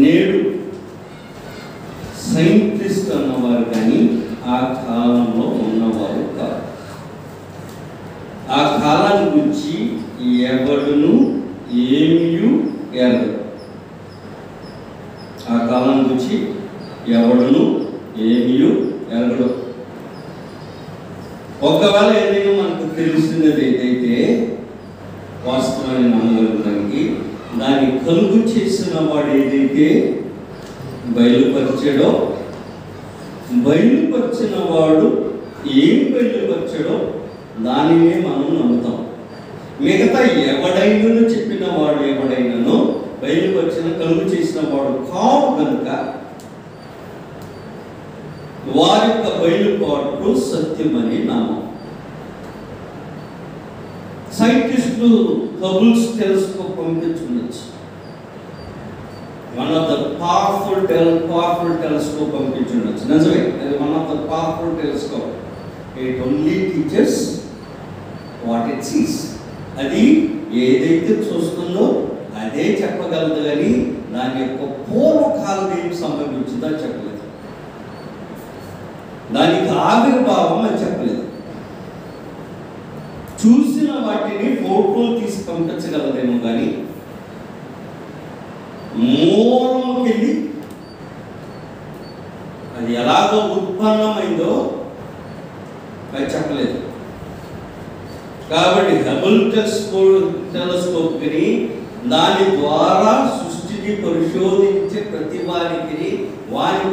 నేడు సైంటిస్ట్ అన్నవారు కానీ ఆ కాలంలో ఉన్నవారు కాదు. ఆ కాలాన్ని గురించి ఎవడును ఏమీ ఎరగడు. ఆ కాలం గురించి ఎవడును ఏమీ ఎరగడు. ఒకవేళ ఏదైనా మనకు తెలుస్తున్నది ఏదైతే వాస్తవాన్ని నమ్మగలడానికి దాన్ని కలుగు చేసిన వాడు ఏదైతే బయలుపరిచాడో, బయలుపరిచిన వాడు ఏం బయలుపరిచాడో దానినే మనం నమ్ముతాం. మిగతా ఎవడైనా చెప్పిన వాడు ఎవడైనానో బయలుపరిచిన కలుగు చేసిన వాడు కావు కనుక వారి యొక్క బయలుపాటు సత్యమని నామం. సైంటిస్టులు హబుల్స్ టెలిస్కోప్ పంపించుకోవచ్చు. One of the powerful telescope పంపించుకోవచ్చు. నిజమే, అది one of the powerful telescope. It only teachers what it Cs. అది ఏదైతే చూస్తుందో అదే చెప్పగలదు, కానీ దాని యొక్క పూర్వకాలం ఏం సంభవించిందో చెప్పలేదు. దానికి ఆవిర్భావం అని చెప్పలేదు. చూసిన వాటిని ఫోటోలు తీసి పంపించగలదేమో కానీ మూలంకి వెళ్ళి అది ఎలాగో ఉత్పన్నమైందో అది చెప్పలేదు. కాబట్టి హబుల్ టెలిస్కోప్ని దాని ద్వారా సృష్టిని పరిశోధించే ప్రతి వారికి వారి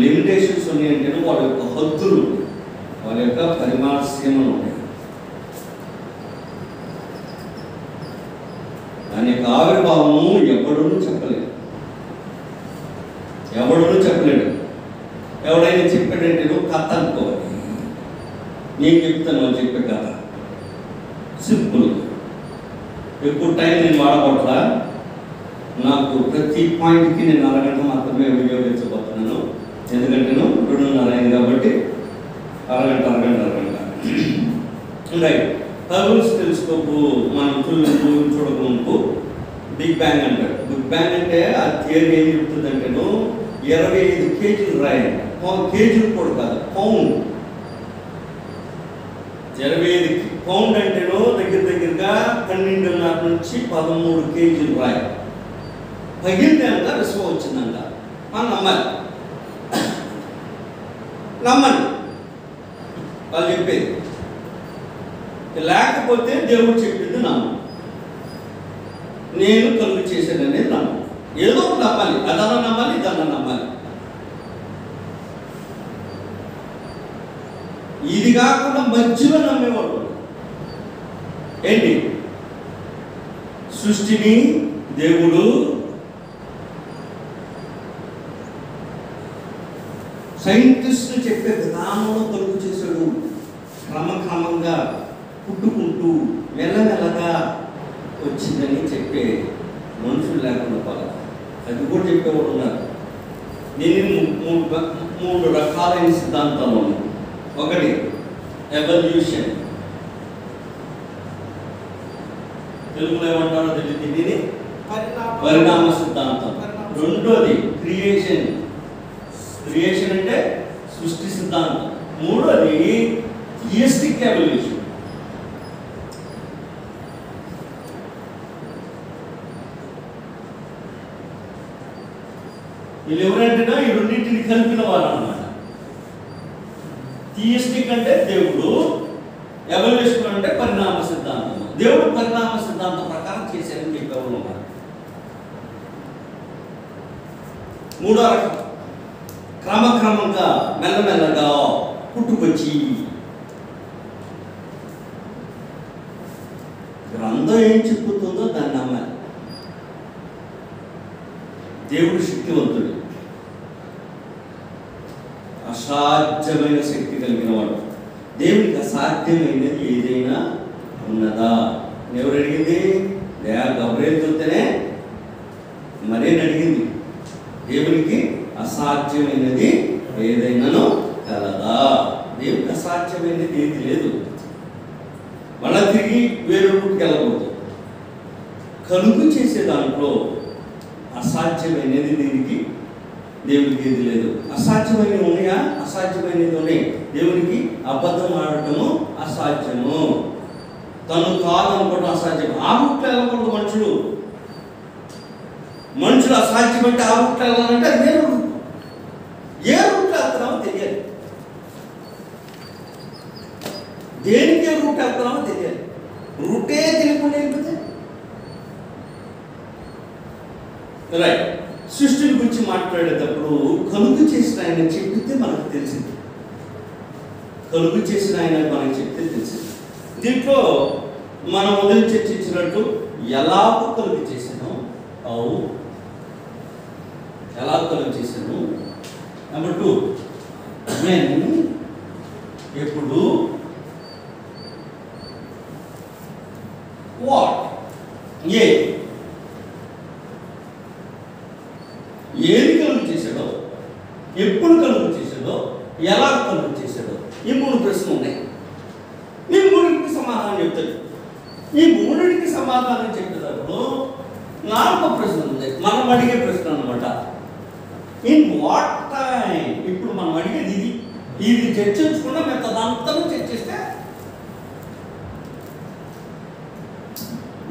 లిమిటేషన్స్ ఉన్నాయంటే వాళ్ళ యొక్క హద్దులు, వాళ్ళ యొక్క పరిమాణ సీమలు ఉన్నాయి. దాని యొక్క ఆవిర్భావము ఎవడును చెప్పలేడు. ఎవడైనా చెప్పాడంటే నువ్వు కథ అనుకోవాలి. నేను చెప్తాను చెప్పే కథ సింపుల్. ఎక్కువ టైం నేను వాడబట్లా. నాకు ప్రతి పాయింట్కి నేను అరగంట మాత్రమే వినియోగించబోతున్నాను. ఎందుకంటే 2:30 అయింది కాబట్టి అరగంట. రైట్. హబుల్స్ టెలిస్కోప్ మనం చూడకముందు బిగ్ బ్యాంగ్ అంటాడు. బిగ్ బ్యాంగ్ అంటే ఆ థియరీ ఏం చెప్తుందంటేను 25 కేజీలు రాయండి. కేజీలు కూడా కాదు, పౌండ్. 25 పౌండ్ అంటేను దగ్గరగా 12.5 నుంచి 13 కేజీలు రాయి పగిలితే అంట విశ్వం వచ్చిందంట. మనం నమ్మండి వాళ్ళు చెప్పేది. లేకపోతే దేవుడు చెప్పింది నమ్ము. నేను కలుగు చేశాననేది నమ్ము. ఏదో నమ్మాలి, అదన్నా నమ్మాలి, ఇదన్నా నమ్మాలి. ఇది కాకుండా మధ్యలో నమ్మేవాడు ఏంటి? సృష్టిని దేవుడు సైంటిస్టులు చెప్పే విధానంలో కలుగు చేశాడు. క్రమక్రమంగా పుట్టుకుంటూ మెల్లమెల్లగా వచ్చిందని చెప్పే మనుషులు లేకుండా పోలేదు. అది కూడా చెప్పేవాడు ఉన్నారు. దీనిని మూడు రకాలైన సిద్ధాంతాలు ఉన్నాయి. ఒకటి ఎవల్యూషన్, తెలుగులో ఏమంటారో తెలియదు, దీనిని పరిణామ సిద్ధాంతం. రెండోది క్రియేషన్ అంటే సృష్టి సిద్ధాంతం. మూడోది థియిస్టిక్ ఎవల్యూషన్. వీళ్ళు ఎవరంటేనా ఈ రెండింటిని కలిపిన వారు అన్నమాట. థియిస్టిక్ అంటే దేవుడు, ఎవల్యూషన్ అంటే పరిణామ సిద్ధాంతం. దేవుడు పరిణామ సిద్ధాంతం ప్రకారం చేశారని చెప్పేవాళ్ళు ఉన్నారు. మూడో రకం క్రమక్రమంగా మెల్లమెల్లగా పుట్టుకొచ్చి గ్రంథం ఏం చెప్పుతుందో దాన్ని నమ్మాలి. దేవుడు శక్తివంతుడు, అసాధ్యమైన శక్తి కలిగిన వాడు. దేవుడికి అసాధ్యమైనది ఏదైనా ఉన్నదా? ఎవరు అడిగింది? గబ్రియల్ చూస్తేనే మరేం అడిగింది? దేవునికి అసాధ్యమైనది ఏదైనానో కలదా? దేవునికి అసాధ్యమైనది ఏది లేదు. మళ్ళా తిరిగి వేరే రూట్కి వెళ్ళకూడదు. కలుగు చేసే దాంట్లో అసాధ్యమైనది దీనికి దేవునికి ఏది లేదు. అసాధ్యమైనవి ఉన్నాయా? అసాధ్యమైనది ఉన్నాయి. దేవునికి అబద్ధం ఆడటము అసాధ్యము, తను కాదనుకోవడం అసాధ్యం. ఆ రూట్లో వెళ్ళకూడదు మనుషులు అసాధ్యం అంటే ఆ రూట్లో వెళ్ళాలంటే అది వేరే రూట్. ఏ రూట్లో వెళ్తున్నామో తెలియాలి, దేనికి ఏ రూట్ వెళ్తున్నామో తెలియాలి. రూటే తెలియకుండా వెళ్ళిపోతే రైట్. సృష్టిని గురించి మాట్లాడేటప్పుడు కలుగు చేసిన ఆయన చెప్పితే మనకు తెలిసింది, కలుగు చేసిన ఆయన మనకు చెప్తే తెలిసింది. దీంట్లో మనం మొదలు చర్చించినట్టు ఎలాగో కలుగు చేశాను, ఎలా కలుగు చేశాను. నెంబర్ 2, ఎప్పుడు, వాట్, ఏది కలుగు చేశాడో, ఎప్పుడు కలుగు చేశాడో, ఎలా కలుగు చేశాడో. ఈ 3 ప్రశ్నలు ఉన్నాయి. ఈ 3కి సమాధానం చెప్తాడు. ఈ 3కి సమాధానం చెప్పేటప్పుడు 4వ ప్రశ్న ఉంది, మనం అడిగే ప్రశ్న అనమాట. In what time. ఇప్పుడు మనం అడిగేది ఇది చర్చించకుండా మేము తదంతా చర్చిస్తే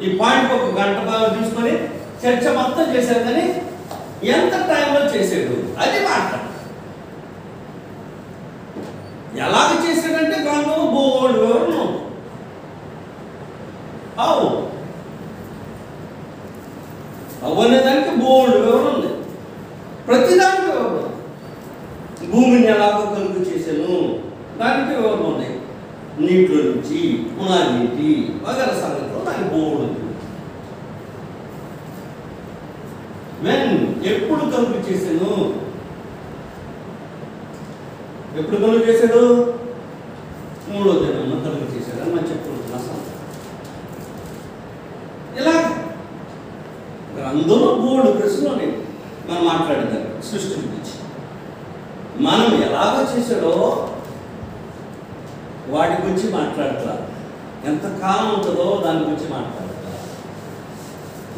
ఈ పాయింట్ ఒక గంట తీసుకొని చర్చ మొత్తం చేశారు, కానీ ఎంత టైంలో చేసాడు అది మాట్లాడు. ఎలాగ చేశాడంటే గ్రంథంలో బోర్డు వివరణ అవ్వనేదానికి బోర్డు వివరణ ఉంది, ప్రతిదానికి వివరణ. భూమిని ఎలాగో కలుగు చేశాను దానికి వివరణ ఉంది. నీటిలో నుంచి పునానీటి వగర సంగతిలో దానికి బోర్డు ఉంది. ఎప్పుడు కలుగు చేశాను, ఎప్పుడు కలుగు చేశాడు? 3వ దినం కలుగు చేశాడు అని మనం చెప్పుకుంటున్నాం. ఇలా గ్రంథంలో బోర్డు ప్రశ్నలు మనం మాట్లాడేదాన్ని సృష్టి గురించి. మనం ఎలాగో చేశాడో వాటి గురించి మాట్లాడతా, ఎంత కాలం ఉంటుందో దాని గురించి మాట్లాడతా,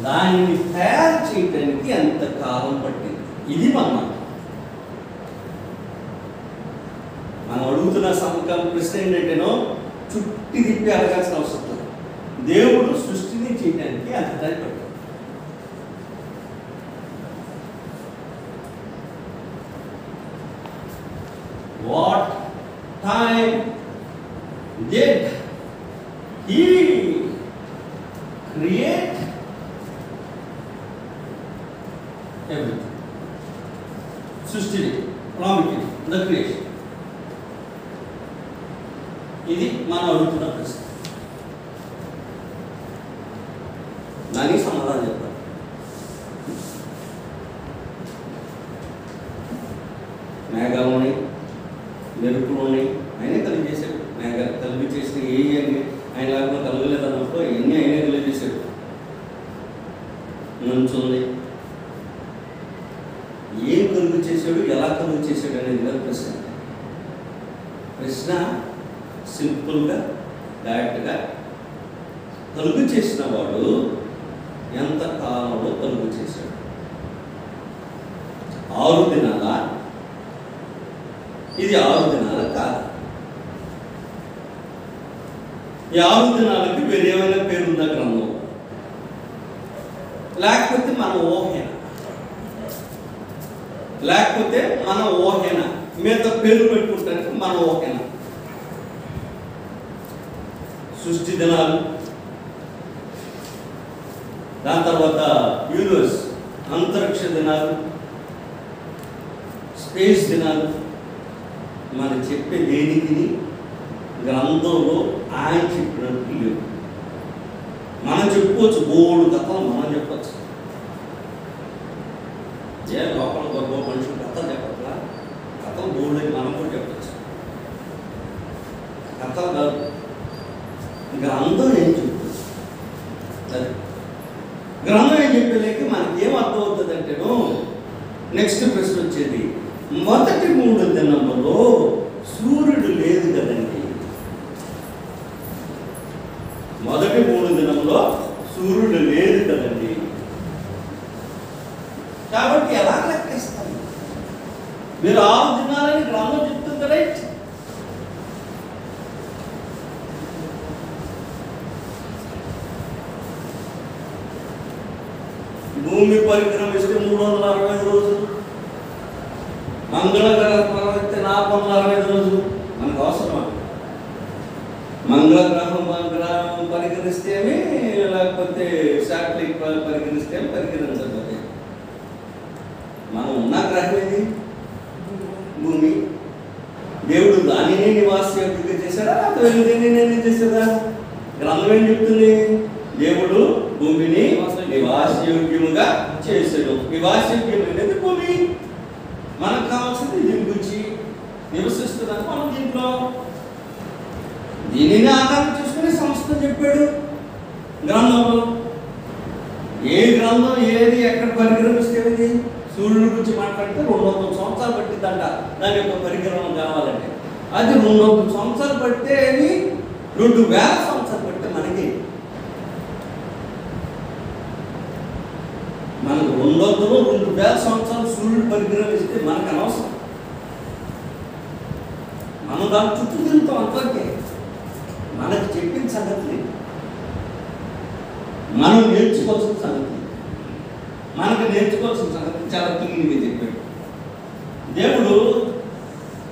దానిని తయారు చేయడానికి ఎంత కాలం పట్టింది. ఇది మనం అడుగుతున్న ప్రశ్న ఏంటంటేనో చుట్టి తిప్పి అడగాల్సిన అవసరం లేదు. దేవుడు సృష్టిని చేయడానికి అంత టైం పట్టింది. What time did he create everything? సృష్టిని ప్రాముఖ్యం ద క్రియేషన్. ఇది మనం అడుగుతున్న ప్రశ్న. దానికి సమాధానం చెప్పాలి. మేఘాలు ఉన్నాయి, మెరుపులు ఉన్నాయి, ఆయనే కలిగి చేశాడు. మేఘాలు కలిగి చేసిన ఏ ఆయన లేకుండా కలగలేదన్నప్పుడు ఎన్ని ఆయనే కలిగి చేశాడు. నుంచుంది, ఏం కలుగు చేశాడు, ఎలా కలుగు చేశాడు అనేది కదా ప్రశ్న. ప్రశ్న సింపుల్గా డైరెక్ట్గా కలుగు చేసిన వాడు ఎంత కాలంలో కలుగు చేశాడు? 6 దినాల? ఇది 6 దినాల కాదు. ఈ 6 దినాలకి వేరేమైనా పేరుందా గ్రంథం? లేకపోతే మన ఊహేనా? లేకపోతే మన ఊహేనా? మీద పేరు పెట్టుకుంటానికి మన ఊహేనా? సృష్టి దినాలు, దాని తర్వాత యూనివర్స్ అంతరిక్ష దినాలు, స్పేస్ దినాలు, మనం చెప్పే దేనికి గ్రంథంలో ఆయన చెప్పినట్టు లేవు. మనం చెప్పుకోవచ్చు, బోర్డు కథలు మనం చెప్పచ్చు. ఏ లోపల గొప్ప మనుషులు కథలు చెప్పట్లా, కథలు బోర్డు అని మనం కూడా చెప్పచ్చు. కథలు కాదు, గ్రంథం ఏం చెప్తుంది. అది గ్రంథం ఏం చెప్పలేక మనకి ఏం అర్థం అవుతుంది అంటేను నెక్స్ట్ ప్రశ్న వచ్చేది, మొదటి 3 దినములలో సూర్యుడు లేదు కదండి. మొదటి 3 దినంలో సూర్యుడు లేదు కదండి. కాబట్టి ఎలా లెక్కేస్తాం? మీరు 6 దినాలని గ్రంథం చెప్తుంది, రైట్? భూమి పరిక్రమిస్తే 365 రోజులు, మంగళగ్రహ పరిక్రమిస్తే 465 రోజులు. మనకు అవసరమా? మంగళగ్రహం పరిగణిస్తేమి, లేకపోతే శాటిలైట్ పరిగణిస్తే పరిగణించకపోతే మనం ఉన్న గ్రహం ఏది? భూమి. దేవుడు దానిని నివాసయోగ్యంగా చేశాడా, లేకపోతే నేను చేశాడా? గ్రంథం ఏం చెప్తుంది? దేవుడు భూమిని నివాసయోగ్యముగా చేశాడు. నివాసయోగ్యమైనది భూమి. మనకు కావాల్సింది దీని గురించి నివసిస్తున్నాను మనం దీంట్లో. దీనిని ఆధారం చేసుకుని సంస్థ చెప్పాడు గ్రంథంలో. ఏ గ్రంథం ఏది ఎక్కడ పరిగ్రహిస్తే సూర్యుడి గురించి మాట్లాడితే 200 సంవత్సరాలు పట్టిందంట దాని యొక్క పరిగ్రహం కావాలంటే. అది 200 సంవత్సరాలు పడితే అది 2000 సంవత్సరాలు పడితే మనకి 2000 సంవత్సరాలు సూర్యుడు పరిగ్రహం ఇస్తే మనకు అనవసరం. మనం దాని చుట్టూ తిరుగుతాం అంతవరకే. మనకు చెప్పిన సంగతి, మనం నేర్చుకోవాల్సిన సంగతి, మనకు నేర్చుకోవాల్సిన సంగతి చాలా క్లీన్గా చెప్పాడు. దేవుడు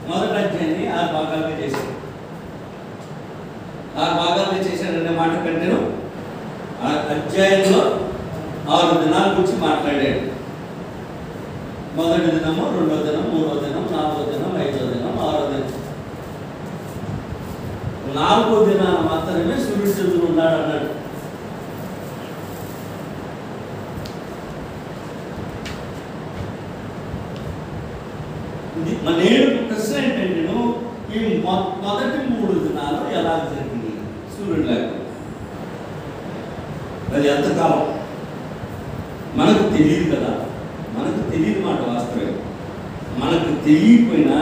మొదటి అధ్యాయాన్ని 6 భాగాలుగా చేశాడు. 6 భాగాలుగా చేశాడనే మాట కంటేను ఆ అధ్యాయంలో 6 దినాల గురించి మాట్లాడాడు. మొదటి దినము, 2వ దినం, 3వ దినం, 4వ దినం, 5వ దినం, 6వ దినం. 4వ దినాన మాత్రమే సూర్యుడు చంద్రుడు ఉన్నాడు అన్నాడు. నేను ప్రశ్న ఏంటంటే, ఈ మొదటి 3 దినాలు ఎలా జరిగింది సూర్యుడు లేకుండా? అది ఎంతకాలం మనకు తెలియదు కదా. మనకు తెలియదు మాట వాస్తవే. మనకు తెలియకపోయినా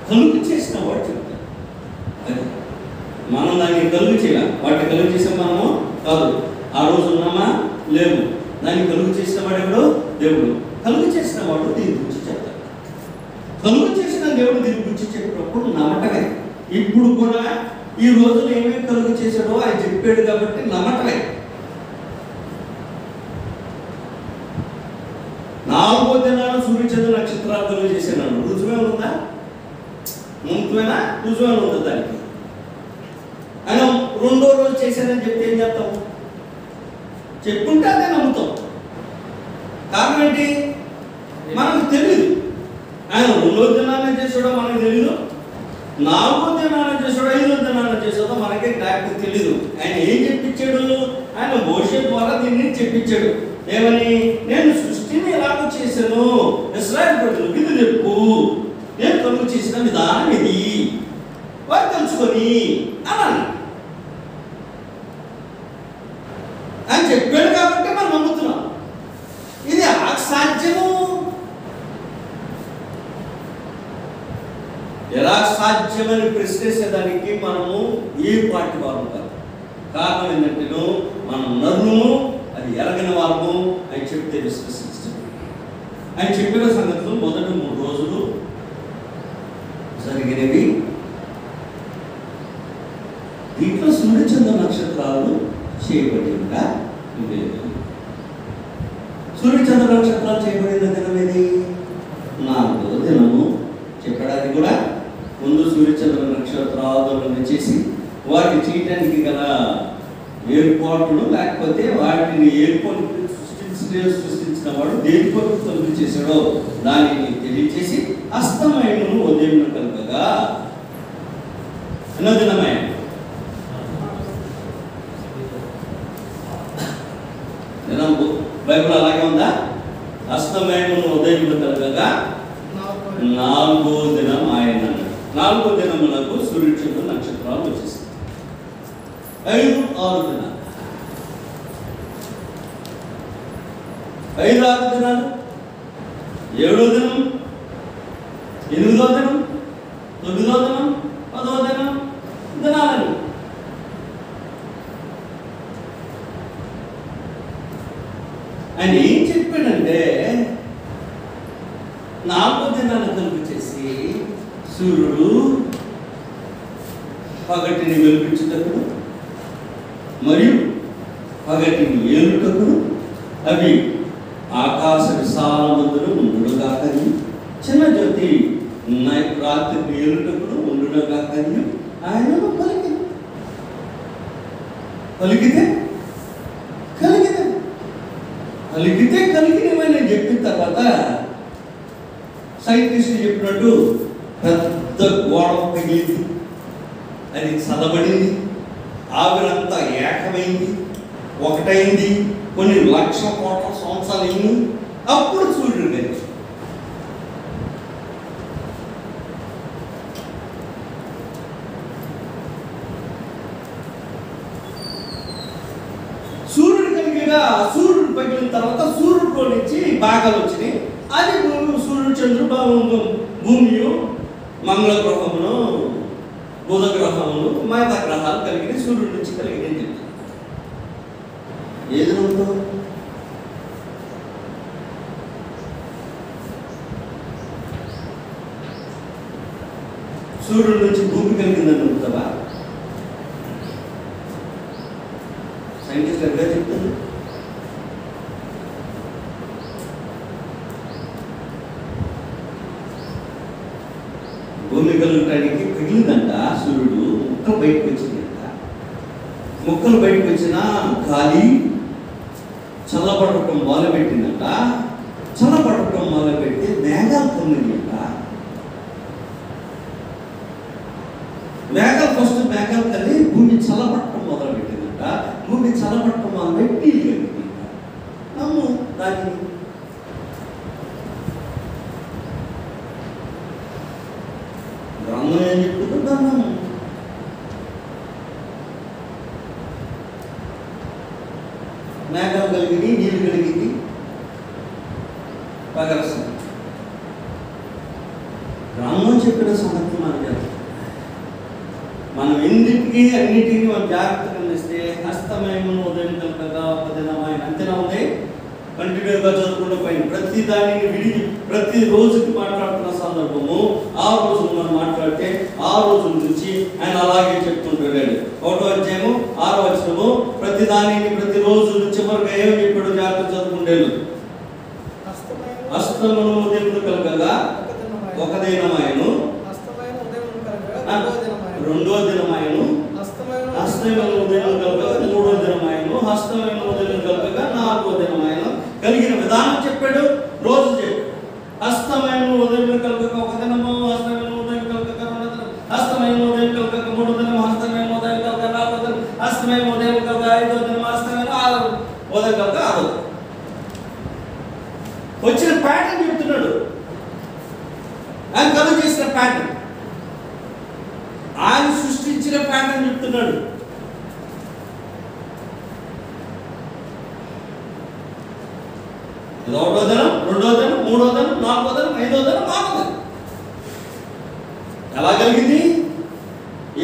కలుగు చేసిన వాడు చెప్తాడు. అది మనం దాన్ని కలుగు చేయాలి. వాటిని కలుగు చేసాం మనము కాదు. ఆ రోజు ఉన్నామా? లేవు. దాన్ని కలుగు చేసిన వాడు ఎవడు? దేవుడు. కలుగు చేసిన వాడు దీని గురించి చెప్తాడు. కలుగు చేసిన దేవుడు దీని గురించి చెప్పినప్పుడు నమ్మటమే. ఇప్పుడు కూడా ఈ రోజున ఏమేమి కలుగు చేశాడో ఆయన చెప్పాడు కాబట్టి నమ్మటమే. 4వ దినాన సూర్యచంద్ర నక్షత్రాలు కలుగు చేశాడు. రుజువే ఉందా? ముందువేనా? రుజువే ఉంటుంది దానికి. ఆయన 2వ రోజు చేశాడని చెప్తే ఏం చేస్తాం? చెప్పుంటే అదే నమ్ముతాం. కారణం ఏంటి? మనకు తెలియదు. ఆయన 2వ దినాన్ని చేసాడో మనకు తెలీదు, 4వ దినాన్ని చేసాడో 5వ దినాన్ని చేసాడో మనకే కరెక్ట్ తెలీదు. ఆయన ఏం చెప్పించాడు? ఆయన మోషే ద్వారా దీన్ని చెప్పించాడు. ఏమని? నేను సృష్టిని ఎలాగ చేశాను, ఇశ్రాయేలు ప్రజలకు ఇది చెప్పు, నేను కలుగు చేసిన విధానం ఇది, వారు తెలుసుకొని అన్నాను. అని చెప్పాడు కాబట్టి మనం నమ్ముతున్నాం. ఇది అసాధ్యము. ఎలా సాధ్యమని ప్రశ్నించేదానికి మనము ఏ పార్టీ వారు కాదు. కారణం ఏంటంటే మనం నరుము, అది ఎరగని వాళ్ళము. ఆయన చెప్తే విశ్వసించడం. ఆయన చెప్పిన సంగతులు మొదటి 3 రోజులు జరిగినవి. దీంట్లో సూర్యచంద్ర నక్షత్రాలు చేయబడినగా లేదు. సూర్యచంద్ర నక్షత్రాలు చేయబడిన దినం ఏది? 4వ దినము. చెప్పడానికి కూడా ముందు సూర్యచంద్ర నక్షత్రాలను చేసి వాటిని చేయటానికి గల ఏర్పాట్లు, లేకపోతే వాటిని ఏర్పాటు సృష్టించిన వాడు దేని కొరకు తలుపు చేశాడో దానిని తెలియచేసి అస్తమయమును ఉదయమును కలుగగా దినమయ బైబిల్ అలాగే ఉందా? అస్తమయమును ఉదయమును కలుగగా 4వ దినం ఆయన. 4వ దినమునకు సూర్యచంద్ర నక్షత్రాలు వచ్చేస్తాయి. 5, 6 దినాలు. 5, 6 దినాలు. 7వ దినం, 8వ దినం, 9వ దినం, 10వ దినం దినాలని. ఆయన ఏం చెప్పాడంటే, 4వ దినాన్ని కలుగు చేసి సూర్యుడు పగటిని వెలుగుచుటకును మరియు పగటిని ఏలుటకును అవి ఆకాశ విశాలమందును ఉండుగాకని, చిన్న జ్యోతి రాత్రికి ఏలుటకును ఉండుగాకని ఆయనను పలికితే కలిగినవని చెప్పిన తర్వాత సైంటిస్టులు చెప్పినట్టు పెద్ద గోడ పగిలింది, అది చల్లబడింది, ఆవిరంతా ఏకమైంది, ఒకటైంది, కొన్ని లక్షల కోట్ల సంవత్సరాలు అయింది. అప్పుడు సూర్యుడు కలిగి సూర్యుడు పగిలిన తర్వాత సూర్యుడిలో నుంచి భాగాలు వచ్చినాయి. అది సూర్యుడు, చంద్రుడు, భూమియు, మంగళ గ్రహమును, బుధ గ్రహములు, మిగతా గ్రహాలు కలిగిన సూర్యుడి నుంచి కలిగిన అని చెప్తాను. ఏది నమ్ముతావు? సూర్యుడి నుంచి భూమి కలిగిందని నమ్ముతావా? సైంటిస్ట్ ఎక్కడ చెప్తుంది? భూమి కలగటానికి పగిలిందంట. సూర్యుడు ముక్కలు బయటకు వచ్చిందంట. ముక్కలు బయటకు వచ్చిన గాలి చల్లబడటం మొదలుపెట్టిందంట. చల్లబడటం మొదలుపెట్టి మేఘాలు కమ్మిందంట. మేఘాలు కలిగి భూమి చల్లబడటం మొదలుపెట్టిందంట. భూమి చల్లబడటం మొదలుపెట్టి నమ్ము దాన్ని. గ్రంథం ఏం చెప్తుందో మేఘాలు కలిగింది, నీళ్ళు కలిగింది, పగరసం. గ్రంథం చెప్పిన సంగతి మనకు తెలుసు. మనం అన్నిటికీ మనం జాగ్రత్తగా అందిస్తే హస్తమయమును ఉదయం కలగగా ఒక దినమైన అంతేనా ఉంది. కంటిన్యూగా చదువుకుంటూ పోయిన ప్రతి దానిని విడిగి ప్రతి రోజుకి మాట్లాడుతున్న సందర్భము, ఆ రోజు మనం మాట్లాడితే ఆ రోజు నుంచి ఆయన అలాగే చెప్తుంటాడు. 1వ అధ్యాయము 6వ వచనము, ప్రతి దానిని ప్రతి రోజు చివరిగా ఏం చెప్పాడు జాగ్రత్త చదువుకుంటాడు. హస్తమును ఉదయం కలగగా ఒక దినమాయను, 2వ దినమాయను, హస్తమైన ఉదయం కలగగా 3వ దినమాయను, హస్తమైన ఉదయం కలగగా 4వ దినమాయను. కలిగిన విధానం చెప్పాడు, రోజు చెప్పాడు. హస్తమైన ఉదయం కలగక ఒక దినము, హస్తమైన ఉదయం కలగక 2వ దినం, హస్తమైన ఉదయం కలగక 3వ దినం, హస్తమైన ఉదయం కలగక 4వ దినం, హస్తమైన ఉదయం కలగక 5వ దినం, హస్తమైన ఉదయం కలగక 6వ దినం. వచ్చిన ప్యాటర్న్ చెప్తున్నాడు. ఆయన కలుగు చేసిన ప్యాటర్న్, ఆయన సృష్టించిన ప్యాటర్న్ చెప్తున్నాడు. ఇది 1వ దినం, 2వ దినం, 3వ దినం, 4వ దినం, 5వ దినం, 6వ దినం. ఎలా కలిగింది?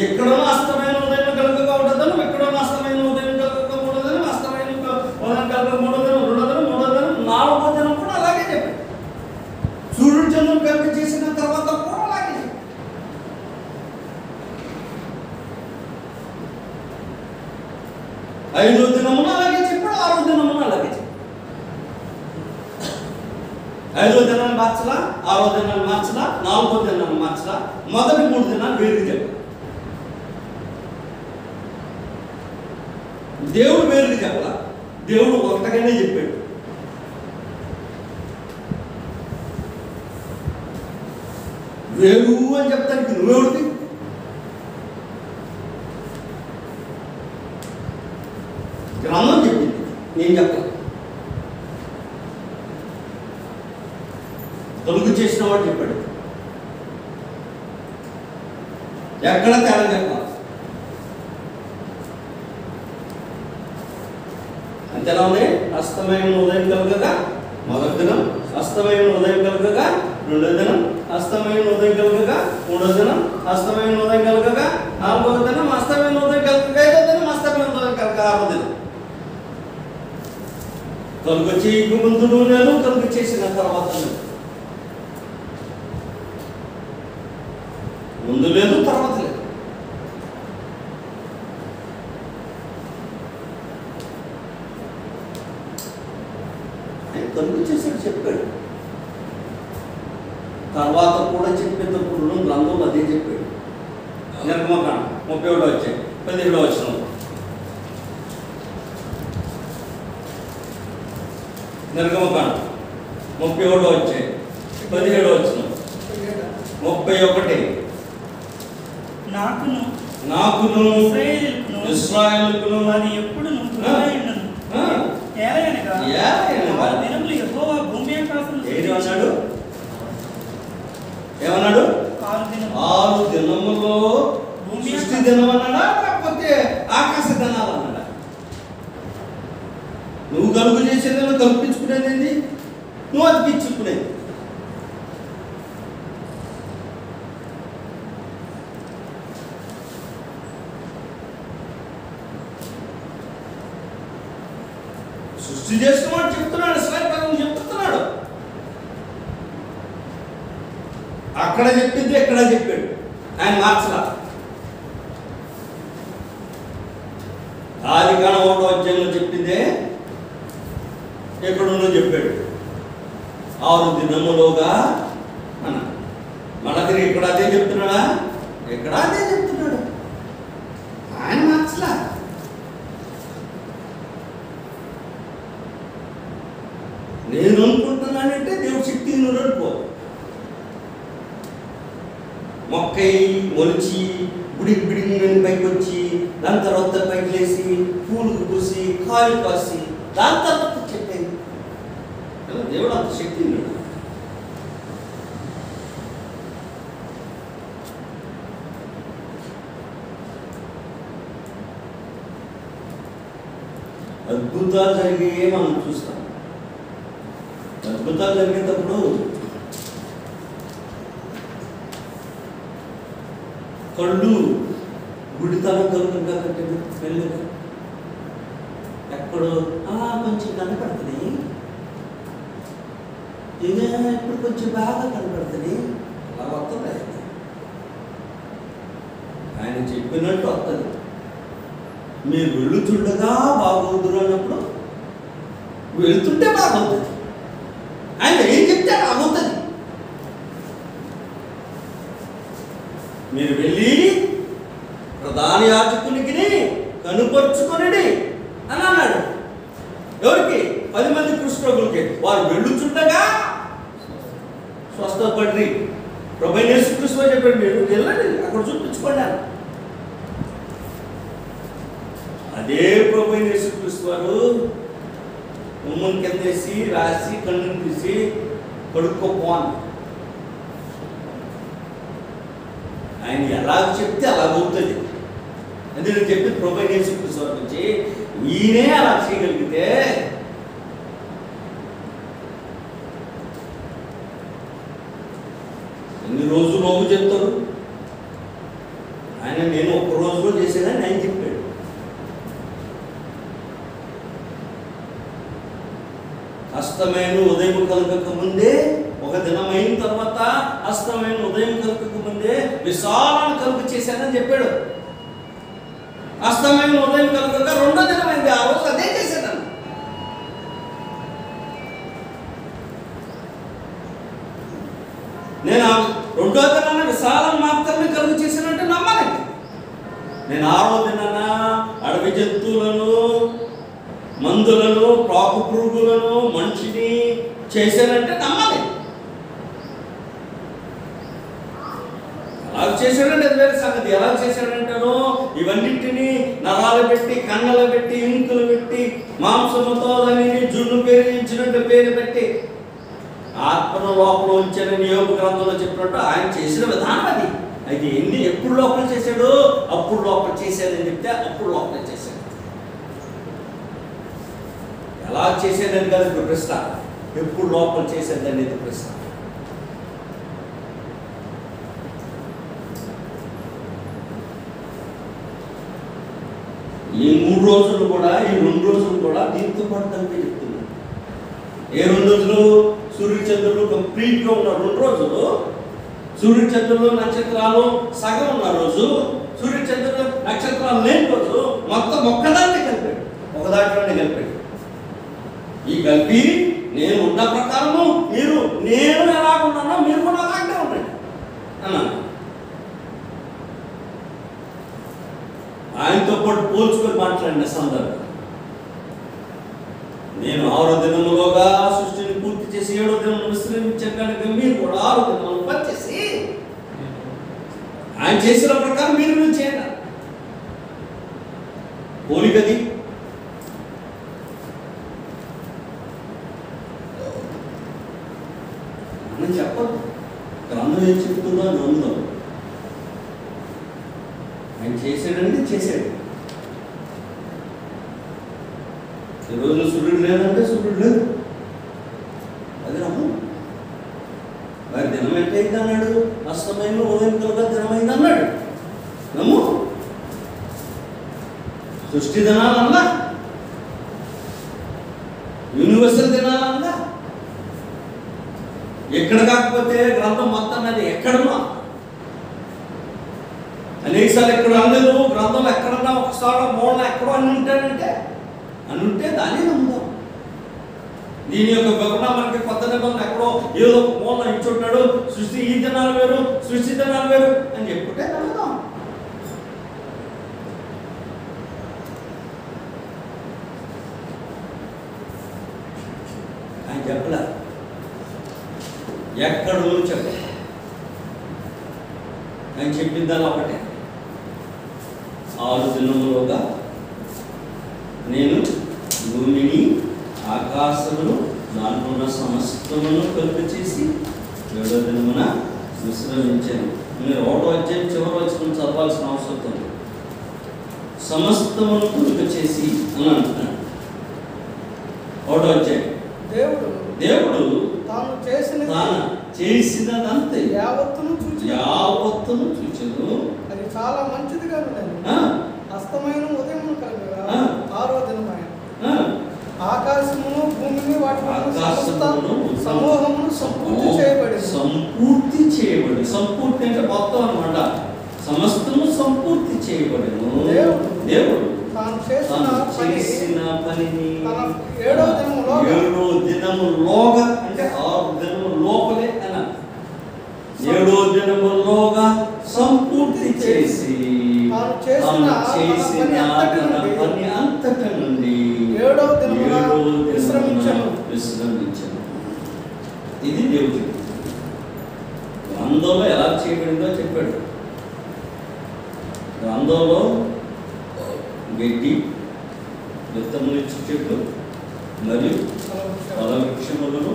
ఎక్కడో అస్తమైన ఉదయం కలగక 1వ దినం, ఎక్కడో అస్తమైన ఉదయం కలగక 3వ దినం, అస్తమైన ఉదయం కలగక 3వ దినం, 2వ దినం, 3వ దినం, 4వ దినం కూడా అలాగే చెప్పాడు. సూర్యుడు చంద్రుడు కలిపి చేసిన తర్వాత కూడా అలాగే చెప్పాడు. 5వ దినమున అలాగే చెప్పాడు, 6వ దినమున అలాగే చెప్పాడు. 5వ దినాన్ని మార్చలా, 6వ దినాన్ని మార్చలా, 4వ దినాన్ని మార్చలా, మొదటి 3 దినాలు వేరుగా చెప్పాడు. దేవుడు వేరుగా చెప్పలా, దేవుడు ఒకటిగానే చెప్పాడు. వేరు అని చెప్తానికి నువ్వెవడిది? గ్రంథం చెప్పింది, నేను చెప్పాలి. తొలుగు చేసిన వాడు చెప్పాడు. ఎక్కడ తేడా చెప్పాలి. అంతేనా ఉంది. అస్తమయం ఉదయం కలగగా మొదటి దినం, అస్తమయం ఉదయం కలగగా 2వ దినం, అస్తమయం ఉదయం కలగగా 3వ దినం, అస్తమయం ఉదయం కలగగా 4వ దినం, అస్తమయం ఉదయం కలగగా 5వ దినం, అస్తమయం ఉదయం కలగగా 6వ దినం. కలుగ చేయక ముందును నేను, కలుగ చేసిన తర్వాత ముందు లేదు, తర్వాత లేదు. ఆయన కలుగ చేశాడు, చెప్పాడు. తర్వాత కూడా చెప్పేటప్పుడు గ్రంథంలో అదే చెప్పాడు. నిర్గమకాండం 31 వచ్చాయి 17 వచ్చిన నిర్గమకాండం 31 వచ్చాయి 17 వచ్చిన 31 నాకును ఇశ్రాయేలుకును అది ఎప్పుడు దినములు యెహోవా భూమి ఏమన్నాడు? ఏమన్నాడు? 6 దినములో సృష్టి దినం అన్నాడా, లేకపోతే ఆకాశ దినాలు అన్నాడా? నువ్వు కలుగు చేసేది, నువ్వు కల్పించుకునేది ఏంటి? నువ్వు అతికించుకునేది. సృష్టి చేస్తున్నాడు చెప్తున్నాడు, ఇశ్రాయేలు చెప్తున్నాడు. అక్కడ చెప్పింది ఎక్కడ చెప్పాడు, ఆయన మార్చలా. ఆది కాండం 1వ అధ్యాయంలో చెప్పిందే ఎక్కడుందో చెప్పాడు. 6 దినములోగా అన్న. మన తిరిగి ఇక్కడ అదే చెప్తున్నాడా? ఎక్కడ అదే చెప్తున్నాడు. ఆయన మార్చలా. నేను అనుకుంటున్నానంటే దేవుడు శక్తి అనుకో. మొక్కై మొలిచి బిడిగి బిడిగి పైకి వచ్చి, దాని తర్వాత పైకి లేసి పూలకు పూసి కాయలు కాసి దాని తర్వాత చెప్పేది. దేవుడు అంత శక్తి ఉన్నాడు. అద్భుతాలు జరిగే మనం చూస్తాం. అద్భుతాలు జరిగేటప్పుడు కళ్ళు గుడితనం కలుగుగా కట్టింది. వెళ్ళగా ఎక్కడో కొంచెం కనపడుతుంది, ఇప్పుడు కొంచెం బాగా కనపడుతుంది. అలా వస్తుంది. ఆయన చెప్పినట్టు వస్తుంది. మీరు వెళుతుండగా బాగోదురు అన్నప్పుడు వెళుతుంటే బాగవుతుంది. ఆయన ఏం చెప్తే బాగుతుంది. మీరు వెళ్ళి ప్రధాన యాజకునికి కనుపరుచుకొని అని అన్నాడు. ఎవరికి? 10 మంది కుష్ఠరోగులకి. వారు వెళ్ళుచుండగా స్వస్థపడి ప్రభువైన యేసుక్రీస్తు చెప్పండి, మీరు వెళ్ళండి అక్కడ చూపించుకోండి. అదే ప్రభువైన యేసుక్రీస్తు వారు ఉమ్మని కిందేసి రాసి కన్నుని తీసి కడుక్కోపోను. ఆయన ఎలా చెప్తే అలాగవుతుంది. అది నేను చెప్పి ప్రభువైన యేసుక్రీస్తు వారి నుంచి ఈయనే అలా చేయగలిగితే ఎన్ని రోజులు నోము చెప్తారు ఆయన. నేను ఒక్క రోజులో చేసేదని ఆయన చెప్పాడు. అస్తమైన ఉదయం కలగక ముందే, ఒక దినమైన తర్వాత అస్తమైన ఉదయం కలగక ముందే విశాలాన్ని కలుగు చేశానని చెప్పాడు. అస్తమైన ఉదయం కలగక 2వ దినమైంది, ఆ రోజు అదే చేశాను. నేను 2వ దినాన విశాలం మాత్రమే కలుగు చేశానంటే నమ్మాలి. నేను 6వ దినాన అడవి జంతువులను, మందులను, ప్రాకు పురుగులను, మనిషిని చేశానంటే నమ్మాలి. అలా చేశాడంటే అది వేరే సంగతి. ఎలా చేశాడంటాను, ఇవన్నింటినీ నరాలు పెట్టి, కన్నలు పెట్టి, ఇంకులు పెట్టి, మాంసముతో దానిని జున్ను పేరించినట్టు పేరు పెట్టి ఆత్మను లోపల ఉంచారని యోగ గ్రంథంలో చెప్పినట్టు ఆయన చేసిన విధానం అది. అయితే ఎప్పుడు లోపల చేశాడు? అప్పుడు లోపల చేశాడని చెప్తే అప్పుడు లోపల చేశాడు. ఎలా చేసేదని కాదు ఇప్పుడు ప్రశ్న, ఎప్పుడు లోపల చేసేదనేది ప్రశ్న. ఈ 3 రోజులు కూడా, ఈ 2 రోజులు కూడా దీంతో పాటు కలిపి చెప్తున్నాను. ఏ 2 రోజులు? సూర్య చంద్రులు కంప్లీట్గా ఉన్న 2 రోజులు, సూర్య చంద్రులు నక్షత్రాలు సగం ఉన్న రోజు, సూర్య చంద్రులు నక్షత్రాలు లేని రోజు, మొత్తం ఒక్కదాన్ని కలిపాడు, ఒక దాంట్లోనే కలిపాడు. ఈ కలిపి నేను ఉన్న ప్రకారము మీరు, నేను ఎలాగున్నానో మీరు కూడా అలాగే ఉండండి అన్నాను. ఆయనతో పాటు పోల్చుకొని మాట్లాడిన సందర్భం. నేను 6వ దినములోగా సృష్టిని పూర్తి చేసి 7వ దినమును విశ్రమించాను కనుక మీరు కూడా 6వ దినములు పనిచేసి ఆయన చేసిన ప్రకారం మీరు చేయాలి. పోలికది. మనం చెప్పదు, గ్రంథం ఏం చెప్తుందో అని ఉందో. ఆయన చేసాడంటే చేశాడు. ఈరోజు సూర్యుడు లేదంటే సూర్యుడు లేదు, అది నమ్ము. మరి దినం ఎట్టయింది అన్నాడు, అస్తమైన ఉదయం కలుగా దినమైంది అన్నాడు, నమ్ము. సృష్టి దినాలన్నా, యూనివర్సల్ దినాలన్నా, ఎక్కడ కాకపోతే గ్రంథం మొత్తం అది ఎక్కడున్నా. అనేకసార్లు ఎక్కడ అనలేదు, గ్రంథం ఎక్కడన్నా ఒకసారి మూలన ఎక్కడో అని ఉంటాడంటే అని ఉంటే దాన్ని నమ్ముదాం. దీని యొక్క వివరణ మనకి కొత్త నిబంధన ఎక్కడో ఏదో ఒక మూలన ఇచ్చుంటాడు, సృష్టి ఈ దినాలు వేరు, సృష్టి దినాలు వేరు అని చెప్పుకుంటే నమ్ముదాం. ఆయన చెప్పలే, ఎక్కడో చెప్పలే. ఆయన చెప్పిందని ఒకటే, 6 దినములుగా నేను భూమిని ఆకాశమును దాంట్లో సమస్తమును కలుపు చేసి 7వ దినమున విశ్రమించాను. మీరు 1వ అధ్యాయం చివరి వచనం చదవాల్సిన అవసరం ఉంది. సమస్తమును కలుపు చేసి అని అంటున్నాడు. 1వ అధ్యాయం. దేవుడు తాను చేసినదంతే యావత్తును చూచెను. అది చాలా మంచిదిగా ఉన్నది. అస్తమైన ఉదయం కలుగుగా 6వ దినమైన ఆకాశమును భూమిని వాటి సమూహమును సంపూర్తి చేయబడి. సంపూర్తి అంటే మొత్తం అన్నమాట. సమస్తము సంపూర్తి చేయబడను. దేవుడు తాను చేసిన పనిని 7వ దినములోగా అంటే 6 దినముల లోపలే అన్న 7వ దినములోగా సంపూర్తి చేసి తాను చేసిన పని అంతటి నుండి 7వ దినమున విశ్రమించను. ఇది దేవుడు గ్రంథంలో ఎలా చేయబడిందో చెప్పాడు. గ్రంథంలో గడ్డి, విత్తములు ఇచ్చి చెట్టు మరియు ఫల వృక్షములను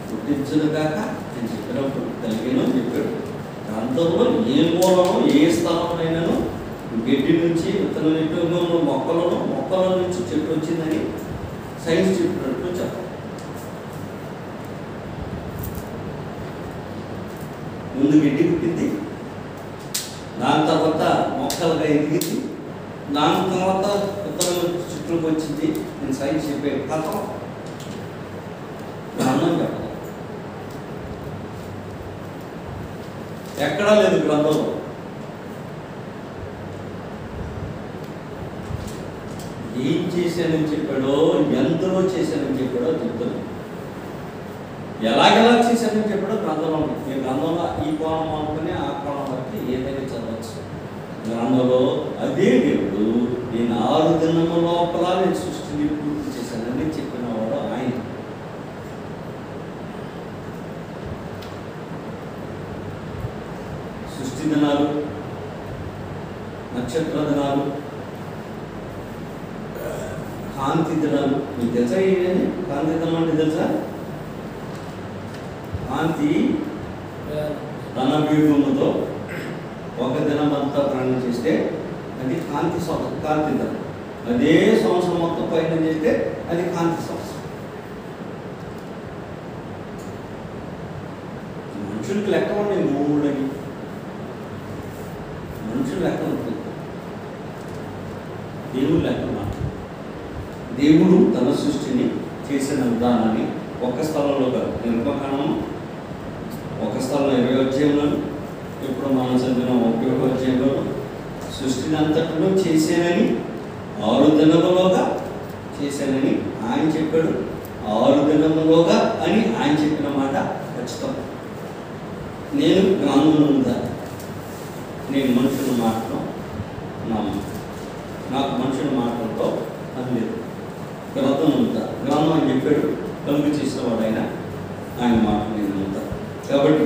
పుట్టించను కాక అని చెప్పినప్పుడు కలిగిన చెప్పాడు. గ్రంథంలో ఏ మూలము ఏ స్థలంలోనైనాను గడ్డి నుంచి విత్తనం నెట్టు మొక్కల నుంచి చెట్టు వచ్చిందని సైన్స్ చెప్పినట్టు చెప్పాలి. ముందు గడ్డి పుట్టింది, దాని తర్వాత మొక్కలుగా ఎదిగింది, దాని తర్వాత విత్తనం చెట్లకు వచ్చింది. నేను సైన్స్ చెప్పే కథ గ్రంథం చెప్పాలి. ఎక్కడా లేదు గ్రంథంలో. ఏం చేశానని చెప్పాడో, ఎంతలో చేశానని చెప్పాడో చెప్తాను. ఎలాగెలా చేశానని చెప్పాడో గ్రంథంలో ఉంటుంది. నేను గ్రంథంలో ఈ కోణం అనుకుని ఆ కోణం బట్టి ఏదైనా చదవచ్చు. గ్రంథంలో అదే దేవుడు నేను 6 దినముల లోపల నేను సృష్టిని పూర్తి చేశానని చెప్పిన వాడు ఆయన. సృష్టి దినాలు, నక్షత్ర దినాలు, కాంతి దినాలు. మీకు తెలుసా ఏంటండి కాంతి దినం అంటే? తెలుసా? కాంతి తన వ్యూహంతో ఒక దినం అంతా ప్రయాణం చేస్తే అది కాంతి దినం. అదే సంవత్సరం మొత్తం ప్రయాణం చేస్తే అది కాంతి సంవత్సరం. మనుషులకి లెక్క ఉన్నాయి, 3 అని మనుషులు లెక్క ఉంటుంది, దేవుడు లెక్క మాట. దేవుడు తన సృష్టిని చేసిన విధానాన్ని ఒక స్థలంలో కాదు, నిర్మకాండము ఒక స్థలంలో 20 అధ్యాయంలో, ఇప్పుడు మనం చదివిన 31 అధ్యాయంలో సృష్టిని అంతటిలో చేశానని 6 దినములోగా చేశానని ఆయన చెప్పాడు. 6 దినములోగా అని ఆయన చెప్పిన మాట ఖచ్చితం. నేను గ్రంథం ఉందా, నేను మనుషుల మాటలో నాకు మనుషుల మాటలతో పని లేదు. గ్రంథం ఉందా, గ్రంథం అని చెప్పాడు, కలుగు చేసిన వాడు ఆయన మాట నేను ఉంటా. కాబట్టి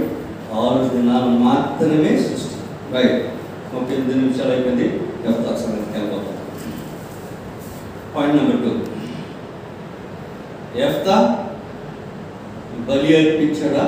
6 దినాలు మాత్రమే సృష్టి. రైట్, 38 నిమిషాలు అయిపోయింది. సంగతికి వెళ్ళిపోతాం. పాయింట్ నెంబర్ 2, యెఫ్తా బలి అర్పించాడా